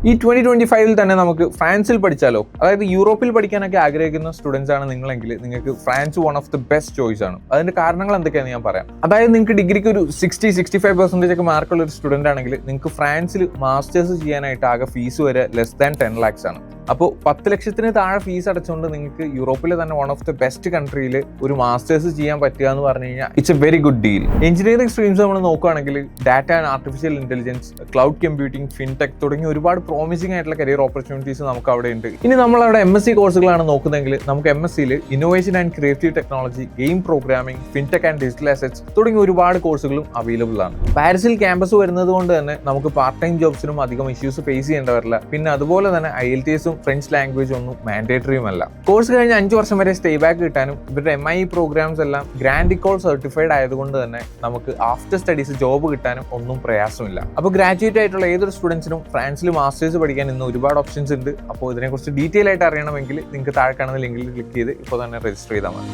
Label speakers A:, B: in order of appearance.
A: ഈ 2025 തന്നെ നമുക്ക് ഫ്രാൻസിൽ പഠിച്ചാലോ? അതായത് യൂറോപ്പിൽ പഠിക്കാനൊക്കെ ആഗ്രഹിക്കുന്ന സ്റ്റുഡൻസ് ആണ് നിങ്ങളെങ്കിൽ നിങ്ങൾക്ക് France one of the best choice ആണ്. അതിന്റെ കാരണങ്ങൾ എന്തൊക്കെയാണെന്ന് ഞാൻ പറയാം. അതായത് നിങ്ങൾക്ക് ഡിഗ്രിക്ക് ഒരു 60-65% ഒക്കെ മാർക്കുള്ള ഒരു സ്റ്റുഡന്റ് ആണെങ്കിൽ നിങ്ങൾക്ക് ഫ്രാൻസിൽ മാസ്റ്റേഴ്സ് ചെയ്യാനായിട്ട് ആകെ ഫീസ് വരെ ലെസ് ദാൻ 10 lakhs ആണ്. അപ്പോൾ 10 ലക്ഷത്തിന് താഴെ ഫീസ് അടച്ചുകൊണ്ട് നിങ്ങൾക്ക് യൂറോപ്പിലെ തന്നെ വൺ ഓഫ് ദി ബെസ്റ്റ് കൺട്രിയിൽ ഒരു മാസ്റ്റേഴ്സ് ചെയ്യാൻ പറ്റുക എന്ന് പറഞ്ഞു കഴിഞ്ഞാൽ it's A very good deal. Engineering streams നമ്മൾ നോക്കുകയാണെങ്കിൽ data and artificial intelligence, cloud computing, fintech തുടങ്ങിയ ഒരുപാട് പ്രോമിസിംഗ് ആയിട്ടുള്ള കരിയർ ഓപ്പർച്യൂണിറ്റീസ് നമുക്ക് അവിടെ ഉണ്ട്. ഇനി നമ്മൾ അവിടെ MSc കോഴ്സുകളാണ് നോക്കുന്നതെങ്കിൽ നമുക്ക് MScയിൽ innovation and creative technology, game programming, fintech and digital assets തുടങ്ങിയ ഒരുപാട് കോഴ്സുകളും അവൈലബിൾ ആണ്. പാരീസിൽ ക്യാമ്പസ് വരുന്നത് കൊണ്ട് തന്നെ നമുക്ക് പാർട്ട് ടൈം ജോബ്സിനും അധികം ഇഷ്യൂസ് ഫേസ് ചെയ്യേണ്ടി വരില്ല. പിന്നെ അതുപോലെ തന്നെ IELTS ഫ്രഞ്ച് ലാംഗ്വേജ് ഒന്നും മാൻഡേറ്ററിയും അല്ല. കോഴ്സ് കഴിഞ്ഞ് 5 വർഷം വരെ സ്റ്റേ ബാക്ക് കിട്ടാനും ഇവരുടെ MIE പ്രോഗ്രാംസ് എല്ലാം ഗ്രാൻഡ് ഇക്കോൾ സർട്ടിഫൈഡ് ആയതുകൊണ്ട് തന്നെ നമുക്ക് ആഫ്റ്റർ സ്റ്റഡീസ് ജോബ് കിട്ടാനും ഒന്നും പ്രയാസമില്ല. അപ്പോൾ ഗ്രാജുവേറ്റ് ആയിട്ടുള്ള ഏതൊരു സ്റ്റുഡൻസിനും ഫ്രാൻസിൽ മാസ്റ്റേഴ്സ് പഠിക്കാൻ ഇന്ന് ഒരുപാട് ഓപ്ഷൻസ് ഉണ്ട്. അപ്പോൾ ഇതിനെക്കുറിച്ച് ഡീറ്റെയിൽ ആയിട്ട് അറിയണമെങ്കിൽ നിങ്ങൾക്ക് താഴെ കാണുന്ന ലിങ്കിൽ ക്ലിക്ക് ചെയ്ത് ഇപ്പോൾ തന്നെ രജിസ്റ്റർ ചെയ്താൽ മതി.